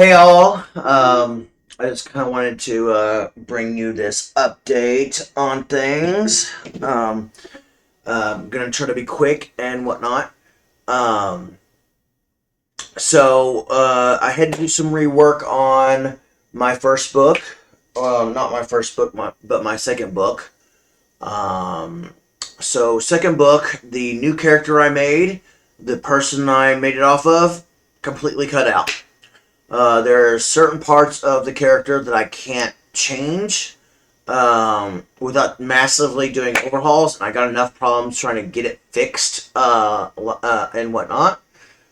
Hey all, I just kind of wanted to bring you this update on things. I'm gonna try to be quick and whatnot. Um, I had to do some rework on my first book. Not my first book, but my second book. Um, Second book, the new character I made, the person I made it off of, completely cut out. There are certain parts of the character that I can't change without massively doing overhauls, and I got enough problems trying to get it fixed and whatnot,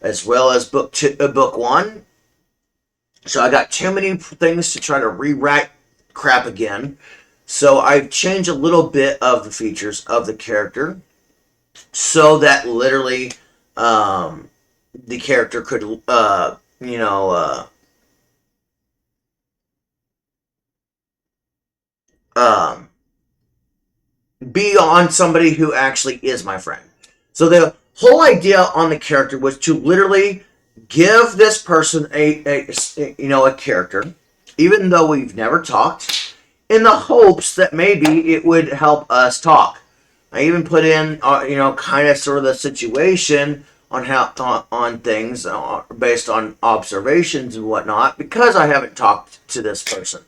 as well as book one. So I got too many things to try to rewrite crap again. So I've changed a little bit of the features of the character so that literally um, the character could, um, be on somebody who actually is my friend. So the whole idea on the character was to literally give this person a character, even though we've never talked, in the hopes that maybe it would help us talk. I even put in kind of sort of the situation on how on things based on observations and whatnot because I haven't talked to this person.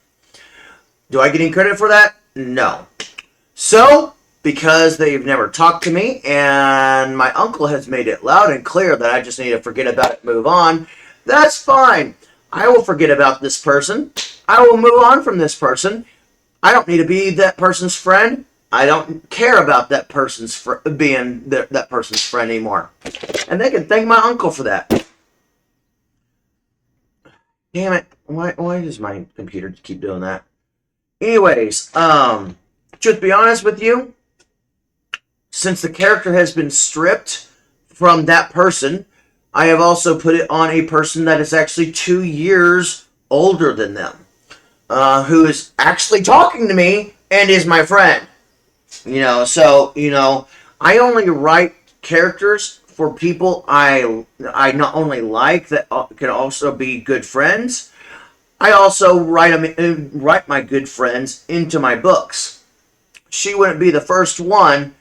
Do I get any credit for that? No. So, because they've never talked to me, and my uncle has made it loud and clear that I just need to forget about it, move on, that's fine. I will forget about this person. I will move on from this person. I don't need to be that person's friend. I don't care about that person's being that person's friend anymore. And they can thank my uncle for that. Damn it. Why does my computer keep doing that? Anyways, to be honest with you, since the character has been stripped from that person, I have also put it on a person that is actually 2 years older than them, who is actually talking to me and is my friend. I only write characters for people I not only like that can also be good friends. I also write my good friends into my books. She wouldn't be the first one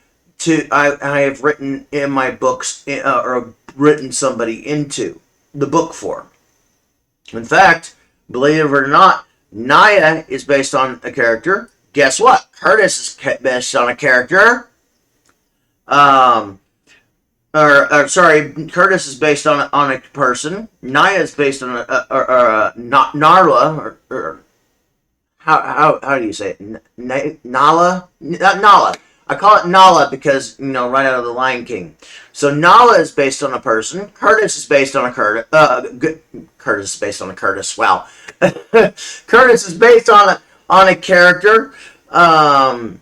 I have written in my books or written somebody into the book for. In fact, believe it or not, Naya is based on a character. Guess what? Curtis is based on a character. Um, sorry, Curtis is based on a person. Naya is based on Narla, or how do you say it? Nala? Nala. I call it Nala because, right out of the Lion King. So Nala is based on a person. Curtis is based on a Curtis. Curtis is based on a Curtis. Wow. Curtis is based on a character. And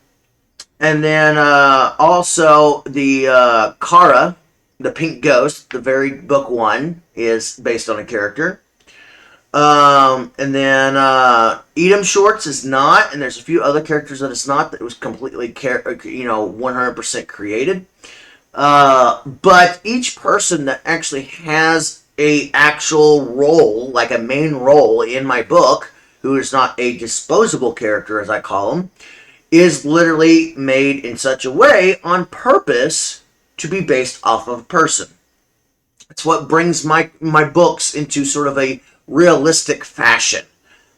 then also the Kara, the pink ghost, the very book one, is based on a character. And then Edom Shorts is not, and there's a few other characters that it's not that was completely 100% created. But each person that actually has a actual role, like a main role in my book, who is not a disposable character as I call them, is literally made in such a way on purpose to be based off of a person. It's what brings my books into sort of a realistic fashion.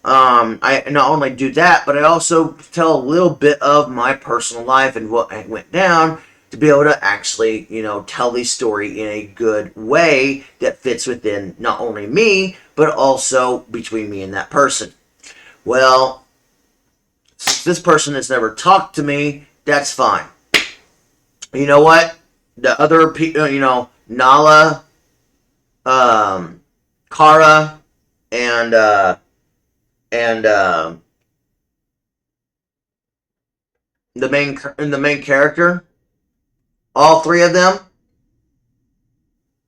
I not only do that, but I also tell a little bit of my personal life and what went down to be able to actually, tell the story in a good way that fits within not only me, but also between me and that person. Well, since this person has never talked to me, that's fine. You know what? The other people, Nala, Kara, and the main character, all three of them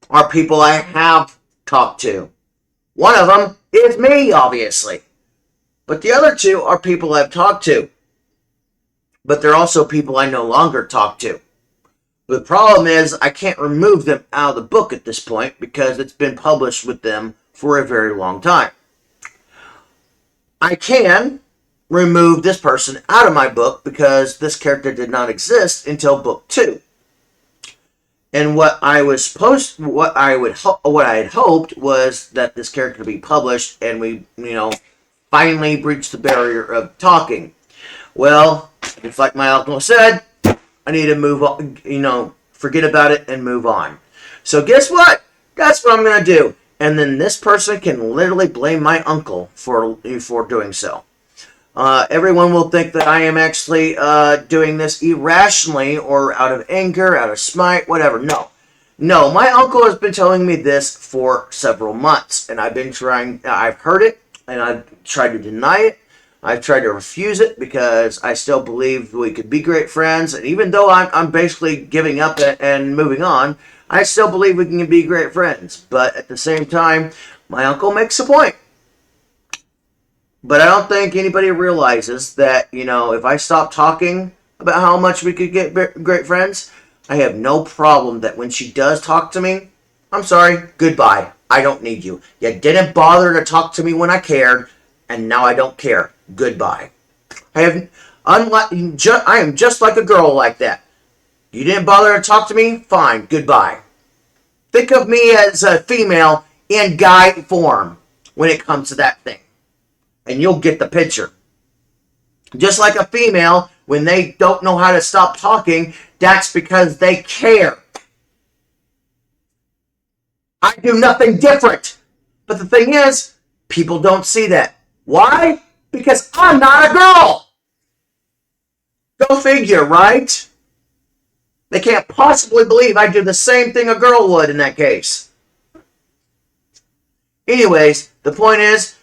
are people I have talked to. One of them is me, obviously. But the other two are people I've talked to. But they're also people I no longer talk to. The problem is I can't remove them out of the book at this point because it's been published with them for a very long time. I can remove this person out of my book because this character did not exist until book 2. And what I had hoped was that this character would be published and we, finally breached the barrier of talking. Well, it's like my uncle said, I need to move on, forget about it and move on. So guess what? That's what I'm going to do. And then this person can literally blame my uncle for doing so. Everyone will think that I am actually doing this irrationally or out of anger, out of spite, whatever. No, my uncle has been telling me this for several months, and I've heard it, and I've tried to deny it. I've tried to refuse it because I still believe we could be great friends, and even though I'm basically giving up and moving on, I still believe we can be great friends. But at the same time, my uncle makes a point. But I don't think anybody realizes that, if I stop talking about how much we could get great friends, I have no problem that when she does talk to me, I'm sorry, goodbye. I don't need you. You didn't bother to talk to me when I cared, and now I don't care. Goodbye. I am just like a girl like that. You didn't bother to talk to me? Fine, goodbye. Think of me as a female in guy form when it comes to that thing. And you'll get the picture. Just like a female, when they don't know how to stop talking, that's because they care. I do nothing different. But the thing is, people don't see that. Why? Because I'm not a girl. Go figure, right? They can't possibly believe I do the same thing a girl would in that case. Anyways, the point is,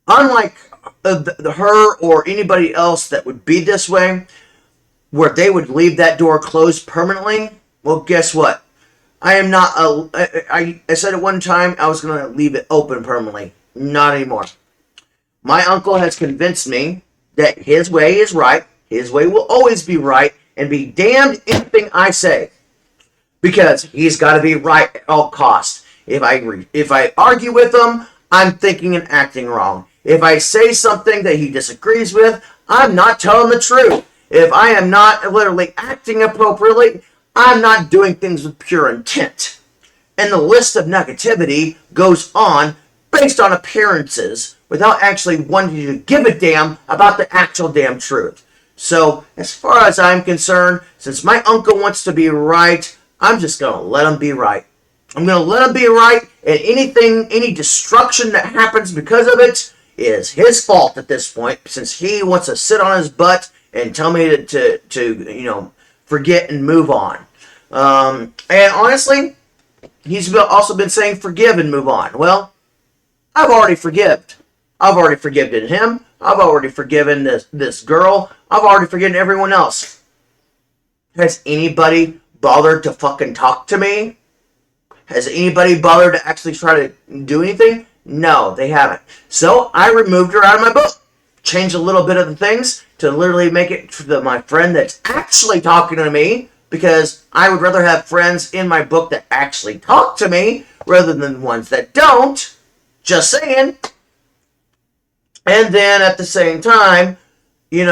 unlike her or anybody else that would be this way, where they would leave that door closed permanently, well, guess what? I am not I said at one time I was going to leave it open permanently. Not anymore. My uncle has convinced me that his way is right. His way will always be right, and be damned anything I say. Because he's got to be right at all costs. If I argue with him, I'm thinking and acting wrong. If I say something that he disagrees with, I'm not telling the truth. If I am not literally acting appropriately, I'm not doing things with pure intent. And the list of negativity goes on based on appearances without actually wanting to give a damn about the actual damn truth. So, as far as I'm concerned, since my uncle wants to be right, I'm just going to let him be right. I'm going to let him be right, and any destruction that happens because of it is his fault at this point, since he wants to sit on his butt and tell me to forget and move on. And honestly, he's also been saying forgive and move on. Well, I've already forgiven. I've already forgiven him. I've already forgiven this girl. I've already forgiven everyone else. Has anybody bothered to fucking talk to me? Has anybody bothered to actually try to do anything? No, they haven't. So I removed her out of my book. Changed a little bit of the things to literally make it my friend that's actually talking to me, because I would rather have friends in my book that actually talk to me rather than ones that don't. Just saying. And then at the same time, it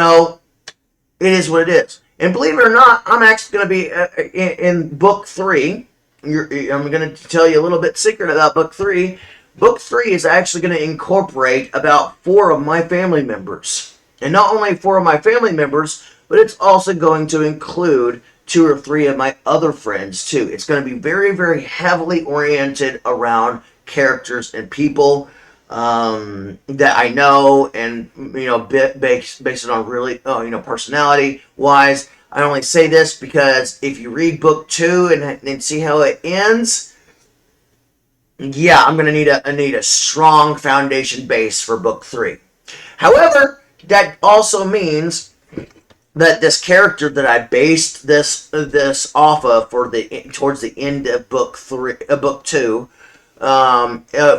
is what it is. And believe it or not, I'm actually going to be in book 3. I'm going to tell you a little bit secret about book 3. Book 3 is actually going to incorporate about 4 of my family members. And not only 4 of my family members, but it's also going to include 2 or 3 of my other friends too. It's going to be very, very heavily oriented around characters and people that I know, and based on really personality wise. I only say this because if you read book 2 and see how it ends, yeah, I'm gonna need a strong foundation base for book 3. However, that also means that this character that I based this off of towards the end of book 2.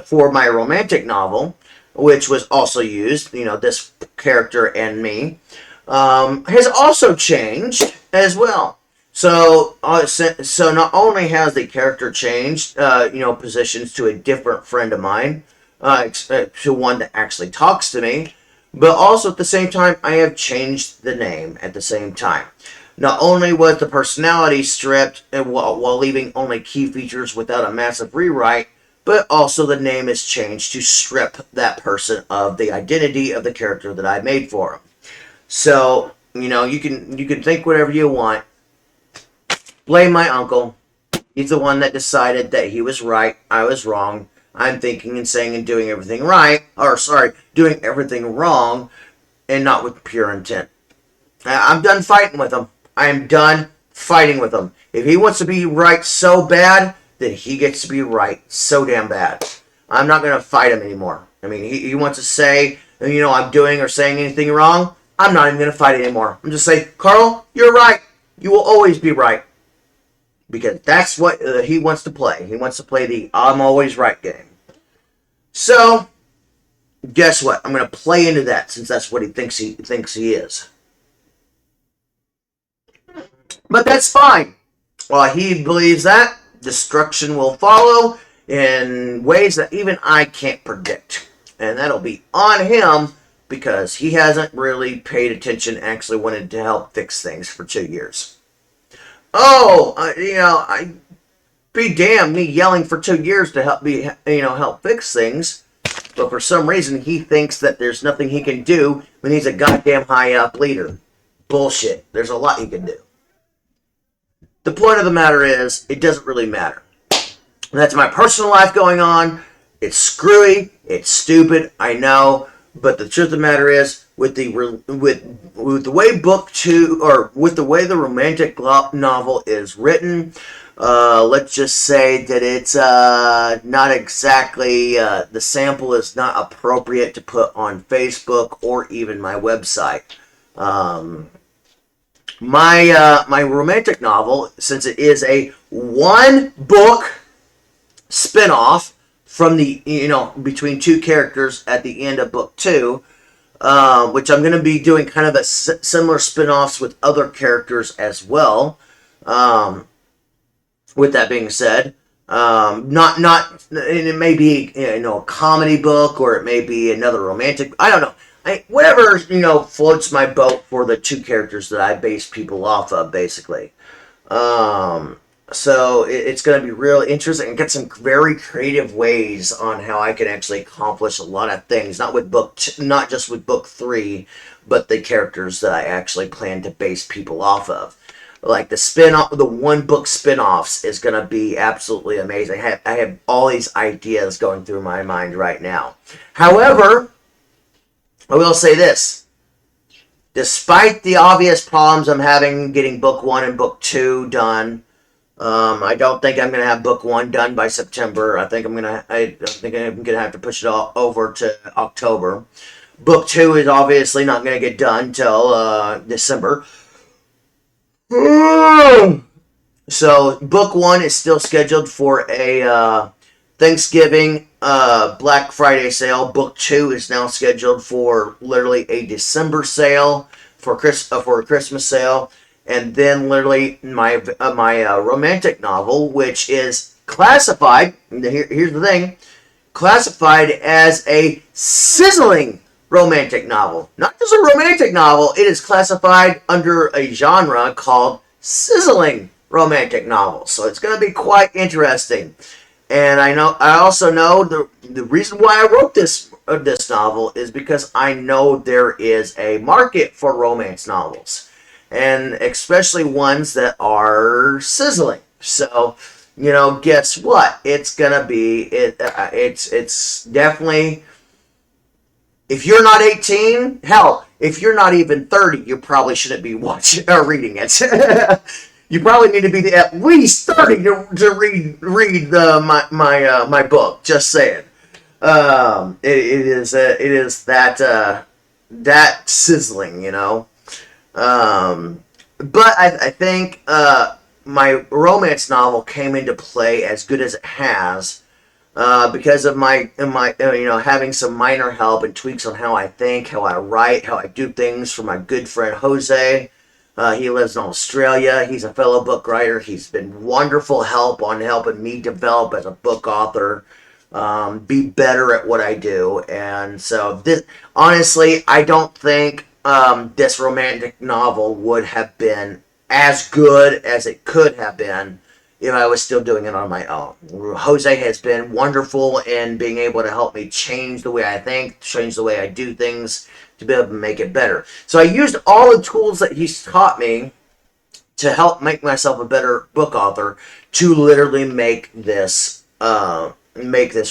For my romantic novel, which was also used, this character and me, has also changed as well. So not only has the character changed, positions to a different friend of mine, to one that actually talks to me. But also at the same time, I have changed the name at the same time. Not only was the personality stripped while leaving only key features without a massive rewrite, but also the name is changed to strip that person of the identity of the character that I made for him. So, you can think whatever you want. Blame my uncle. He's the one that decided that he was right, I was wrong. I'm thinking and saying and doing everything right, or sorry, doing everything wrong, and not with pure intent. I'm done fighting with him. I am done fighting with him. If he wants to be right so bad, then he gets to be right so damn bad. I'm not going to fight him anymore. I mean, he wants to say, I'm doing or saying anything wrong. I'm not even going to fight anymore. I'm just saying, Carl, you're right. You will always be right. Because that's what he wants to play. He wants to play the I'm always right game. So, guess what? I'm going to play into that since that's what he thinks he is. But that's fine. While he believes that, destruction will follow in ways that even I can't predict. And that'll be on him because he hasn't really paid attention, actually wanted to help fix things for 2 years. I be damned, me yelling for 2 years to help fix things. But for some reason, he thinks that there's nothing he can do when he's a goddamn high up leader. Bullshit. There's a lot he can do. The point of the matter is, it doesn't really matter. That's my personal life going on. It's screwy. It's stupid. I know. But the truth of the matter is, with the way book 2, or with the way the romantic novel is written, let's just say that it's not exactly, the sample is not appropriate to put on Facebook or even my website. My romantic novel, since it is a one book spinoff from the between two characters at the end of book 2, which I'm going to be doing kind of a similar spinoffs with other characters as well. With that being said, not it may be a comedy book, or it may be another romantic. I don't know. Whatever floats my boat for the two characters that I base people off of, basically. So it's going to be really interesting and get some very creative ways on how I can actually accomplish a lot of things. Not just with book 3, but the characters that I actually plan to base people off of. Like the one book spin-offs is going to be absolutely amazing. I have all these ideas going through my mind right now. However, I will say this. Despite the obvious problems I'm having getting book 1 and book 2 done, I don't think I'm going to have book 1 done by September. I think I'm going to have to push it all over to October. Book 2 is obviously not going to get done till December. So book 1 is still scheduled for a Thanksgiving Black Friday sale. Book 2 is now scheduled for literally a December sale for a Christmas sale, and then literally my romantic novel, which is classified. Here's the thing: classified as a sizzling romantic novel. Not just a romantic novel. It is classified under a genre called sizzling romantic novel. So it's going to be quite interesting. And I also know the reason why I wrote this novel is because I know there is a market for romance novels, and especially ones that are sizzling. So, guess what? It's gonna be it's definitely. If you're not 18, hell, if you're not even 30, you probably shouldn't be watching or reading it. You probably need to be at least 30 to read my book. Just saying. It is that sizzling, But I think my romance novel came into play as good as it has. Because of my having some minor help and tweaks on how I think, how I write, how I do things from my good friend Jose. He lives in Australia. He's a fellow book writer. He's been wonderful help on helping me develop as a book author. be better at what I do. And so, this, honestly, I don't think this romantic novel would have been as good as it could have been if I was still doing it on my own. Jose has been wonderful in being able to help me change the way I think, change the way I do things to be able to make it better. So I used all the tools that he's taught me to help make myself a better book author to literally make this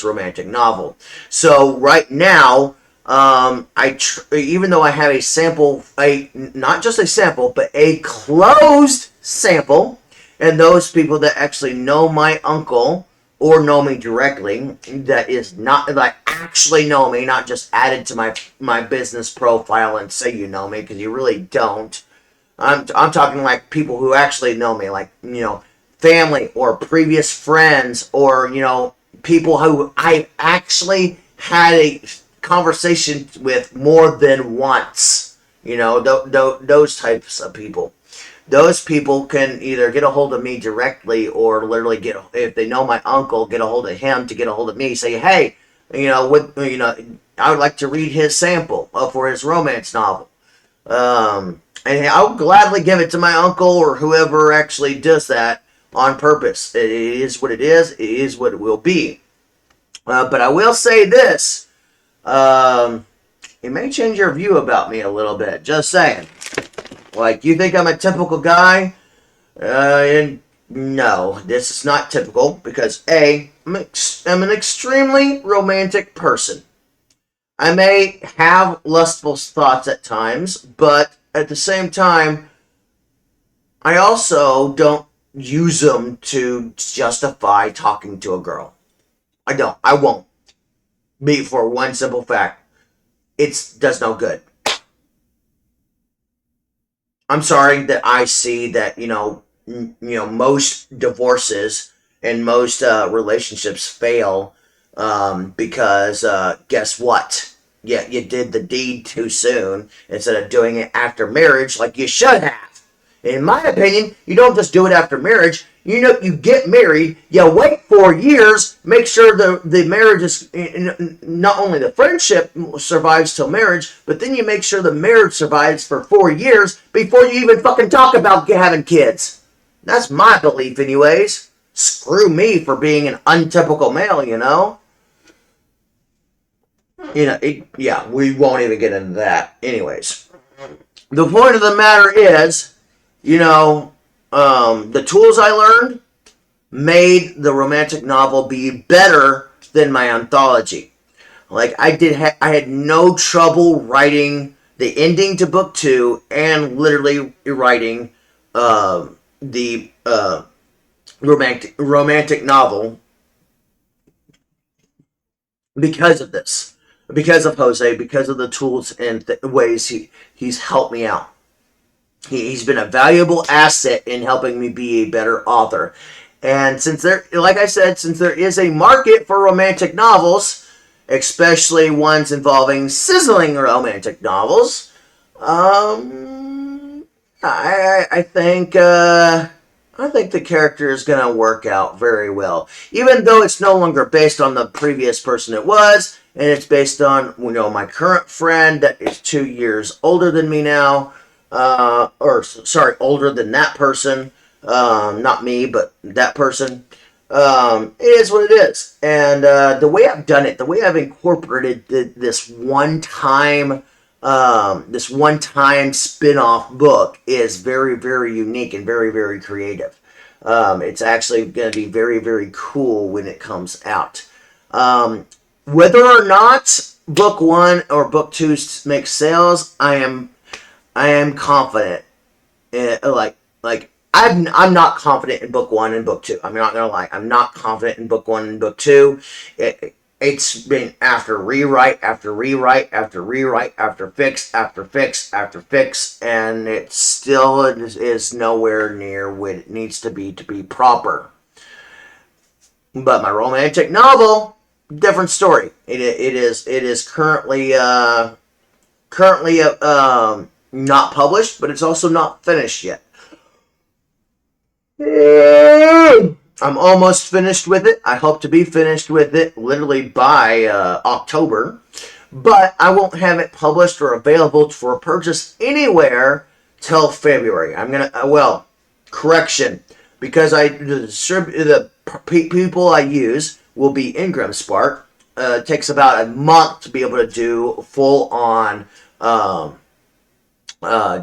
romantic novel. So right now, even though I have a sample, not just a sample, but a closed sample, and those people that actually know my uncle or know me directly, that is not like actually know me, not just added to my business profile and say you know me, because you really don't. I'm talking like people who actually know me, like, family or previous friends, or people who I actually had a conversation with more than once. Those types of people. Those people can either get a hold of me directly, or literally if they know my uncle, get a hold of him to get a hold of me. Say, hey, I would like to read his sample for his romance novel. And I'll gladly give it to my uncle or whoever actually does that on purpose. It is what it is. It is what it will be. But I will say this. It may change your view about me a little bit. Just saying. Like, you think I'm a typical guy? And no, this is not typical because A, I'm an extremely romantic person. I may have lustful thoughts at times, but at the same time, I also don't use them to justify talking to a girl. I don't. I won't. Be for one simple fact. It does no good. I'm sorry that I see that, most divorces and most relationships fail because guess what? Yeah, you did the deed too soon instead of doing it after marriage like you should have. In my opinion, you don't just do it after marriage. You get married, you wait 4 years, make sure the marriage is, not only the friendship survives till marriage, but then you make sure the marriage survives for 4 years before you even fucking talk about having kids. That's my belief anyways. Screw me for being an untypical male, yeah, we won't even get into that. Anyways, the point of the matter is, the tools I learned made the romantic novel be better than my anthology. Like, I had no trouble writing the ending to book 2 and literally writing the romantic novel because of this, because of Jose, because of the tools and ways he's helped me out. He's been a valuable asset in helping me be a better author. And like I said, since there is a market for romantic novels, especially ones involving sizzling romantic novels, I think the character is going to work out very well. Even though it's no longer based on the previous person it was, and it's based on, my current friend that is 2 years older than me now, older than that person, not me, but that person. It is what it is. And the way I've done it, the way I've incorporated this one-time spin-off book is very, very unique and very, very creative. It's actually going to be very, very cool when it comes out. Whether or not book 1 or book 2 makes sales, I am confident. I'm not confident in book 1 and book 2. I'm not gonna lie. I'm not confident in book 1 and book 2. It's been after rewrite after rewrite after rewrite after fix after fix after fix, and it still is nowhere near what it needs to be proper. But my romantic novel, different story. It is currently not published, but it's also not finished yet. I'm almost finished with it. I hope to be finished with it literally by October. But I won't have it published or available for purchase anywhere till February. I'm gonna correction, because the people I use will be Ingram Spark. It takes about a month to be able to do full on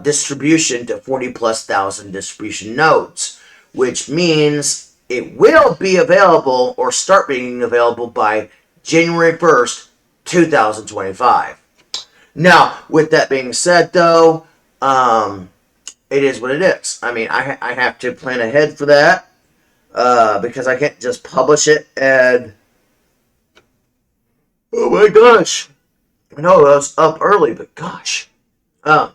distribution to 40 plus thousand distribution nodes, which means it will be available or start being available by January 1st, 2025. Now, with that being said, though, it is what it is. I mean, I have to plan ahead for that because I can't just publish it and, oh my gosh. I know I was up early, but gosh. Um,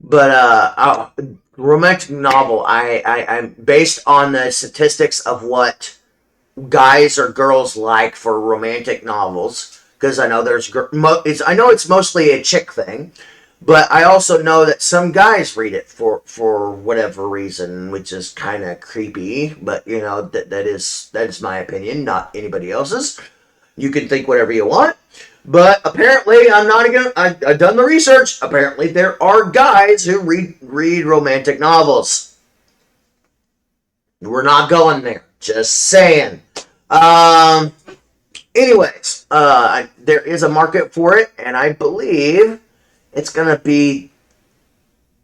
but romantic novel, I'm based on the statistics of what guys or girls like for romantic novels, because I know I know it's mostly a chick thing, but I also know that some guys read it for whatever reason, which is kind of creepy. But you know that is my opinion, not anybody else's. You can think whatever you want. But apparently, I'm not again. I've done the research. Apparently, there are guys who read romantic novels. We're not going there. Just saying. Um. Anyways, there is a market for it, and I believe it's gonna be,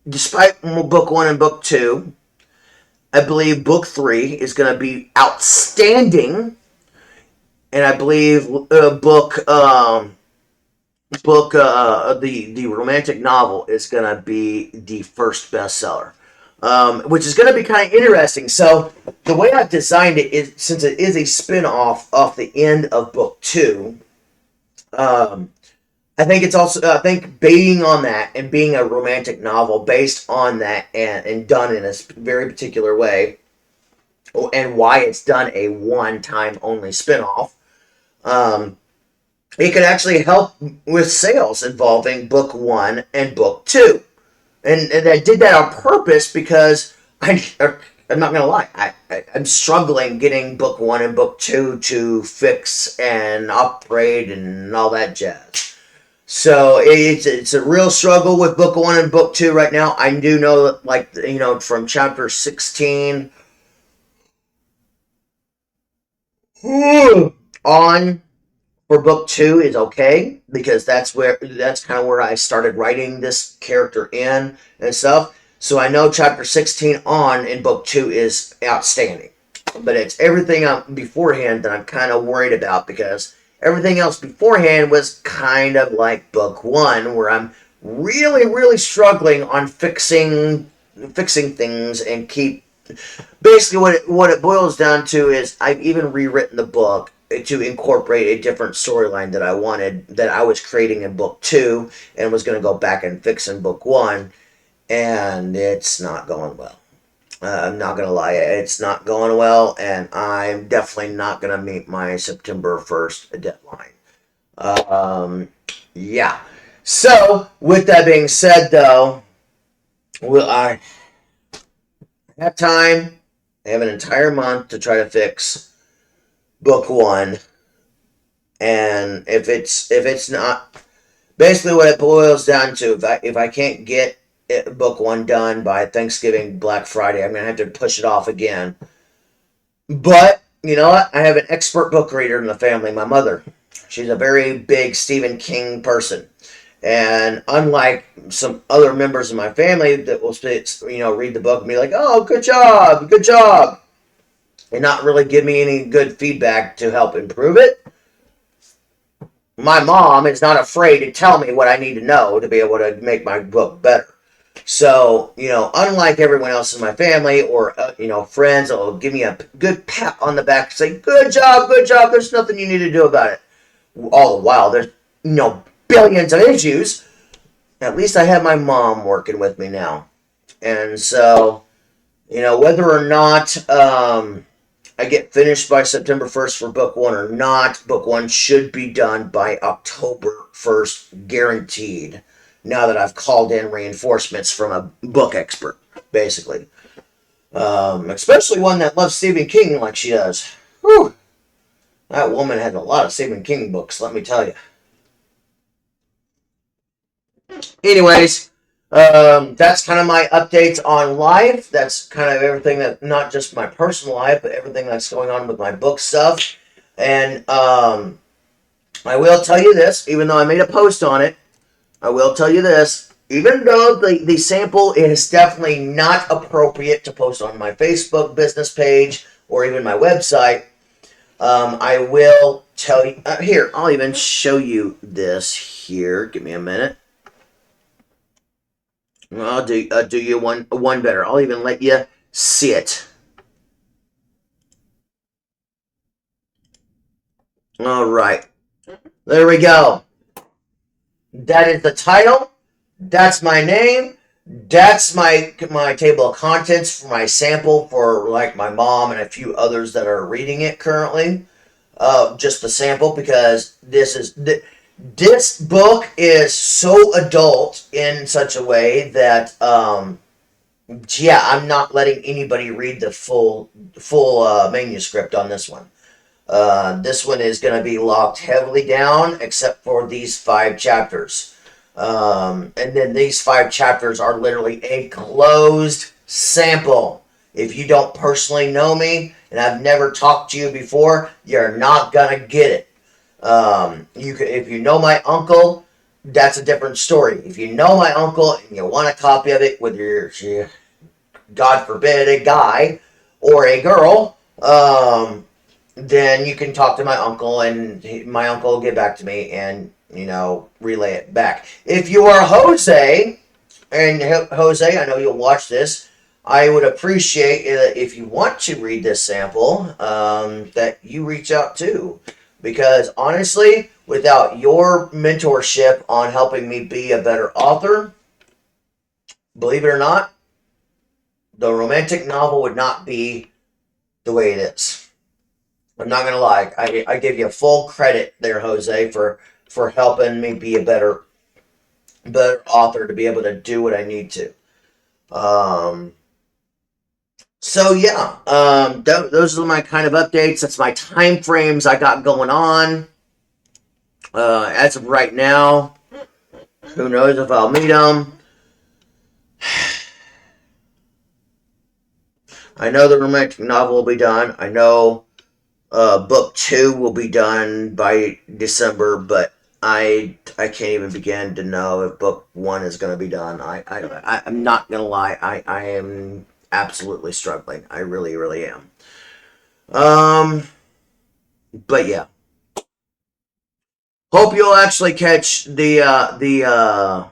despite book one and book two, I believe book three is gonna be outstanding, and I believe the romantic novel is gonna be the first bestseller, which is gonna be kind of interesting. So the way I've designed it is, since it is a spin-off off the end of book two, um, I think being on that and being a romantic novel based on that and done in a very particular way, and why it's done a one-time only spin-off. Um, it could actually help with sales involving book one and book two. And I did that on purpose because I'm not going to lie. I'm struggling getting book one and book two to fix and upgrade and all that jazz. So it's a real struggle with book one and book two right now. I do know that, like, you know, from chapter 16 on, for book two is okay, because that's kind of where I started writing this character in and stuff. So I know chapter 16 on in book two is outstanding, but it's everything beforehand that I'm kind of worried about, because everything else beforehand was kind of like book one, where I'm really struggling on fixing things and keep. Basically, what it boils down to is I've even rewritten the book to incorporate a different storyline that I was creating in book two, and was going to go back and fix in book one, and it's not going well. I'm not going to lie, it's not going well, and I'm definitely not going to meet my September 1st deadline. Um, yeah. So, with that being said, though, I have time. I have an entire month to try to fix book one, and if it's not, basically what it boils down to, if I can't get book one done by Thanksgiving, Black Friday, I'm gonna have to push it off again. But you know what? I have an expert book reader in the family. My mother, she's a very big Stephen King person, and unlike some other members of my family that will, read the book and be like, "Oh, good job," and not really give me any good feedback to help improve it, my mom is not afraid to tell me what I need to know to be able to make my book better. So, unlike everyone else in my family or, friends that will give me a good pat on the back and say, good job, there's nothing you need to do about it. All the while, there's, billions of issues. At least I have my mom working with me now. And so, whether or not I get finished by September 1st for book one or not, book one should be done by October 1st, guaranteed. Now that I've called in reinforcements from a book expert, basically. Especially one that loves Stephen King like she does. Whew. That woman has a lot of Stephen King books, let me tell you. Anyways, that's kind of my updates on life. That's kind of everything that, not just my personal life, but everything that's going on with my book stuff. And I will tell you this, even though I made a post on it, I will tell you this. Even though the sample is definitely not appropriate to post on my Facebook business page or even my website, I will tell you. Here, I'll even show you this here. Give me a minute. I'll do you one better. I'll even let you see it. All right. There we go. That is the title. That's my name. That's my table of contents for my sample for like my mom and a few others that are reading it currently. Just the sample, because this book is so adult in such a way that yeah, I'm not letting anybody read the full manuscript on this one. This one is going to be locked heavily down, except for these 5 chapters. And then these 5 chapters are literally a closed sample. If you don't personally know me and I've never talked to you before, you're not going to get it. If you know my uncle, that's a different story. If you know my uncle and you want a copy of it, whether you're, God forbid, a guy or a girl, then you can talk to my uncle, and my uncle will get back to me and, relay it back. If you are Jose, and Jose, I know you'll watch this, I would appreciate it if you want to read this sample, that you reach out too. Because honestly, without your mentorship on helping me be a better author, believe it or not, the romantic novel would not be the way it is. I'm not gonna lie. I give you full credit there, Jose, for helping me be a better author, to be able to do what I need to. So yeah, those are my kind of updates. That's my time frames I got going on. As of right now, who knows if I'll meet them. I know the romantic novel will be done. I know book 2 will be done by December, but I can't even begin to know if book 1 is going to be done. I'm not going to lie. I am absolutely struggling. I really, really am. But yeah. Hope you'll actually catch the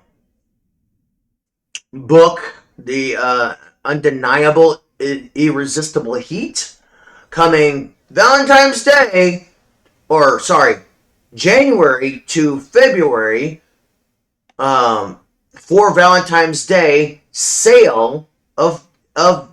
book, the Undeniable Irresistible Heat, coming Valentine's Day, or sorry, January to February, for Valentine's Day sale of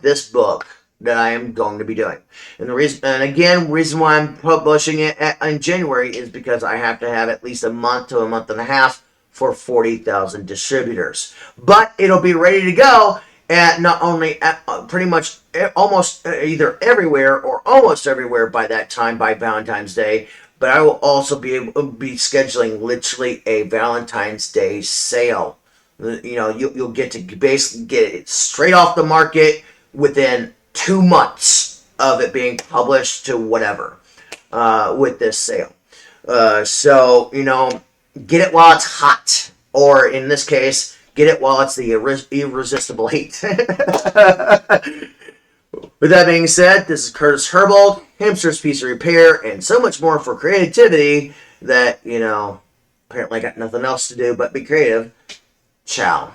this book that I am going to be doing. And the reason why I'm publishing it in January is because I have to have at least a month to a month and a half for 40,000 distributors. But it'll be ready to go at not only at pretty much almost either everywhere or almost everywhere by that time, by Valentine's Day. But I will also be scheduling literally a Valentine's Day sale. You'll get to basically get it straight off the market within 2 months of it being published to whatever, with this sale. So, get it while it's hot. Or in this case, get it while it's the irresistible heat. With that being said, this is Curtis Herbold, Hamster's Piece of Repair, and so much more for creativity that, apparently I got nothing else to do but be creative. Ciao.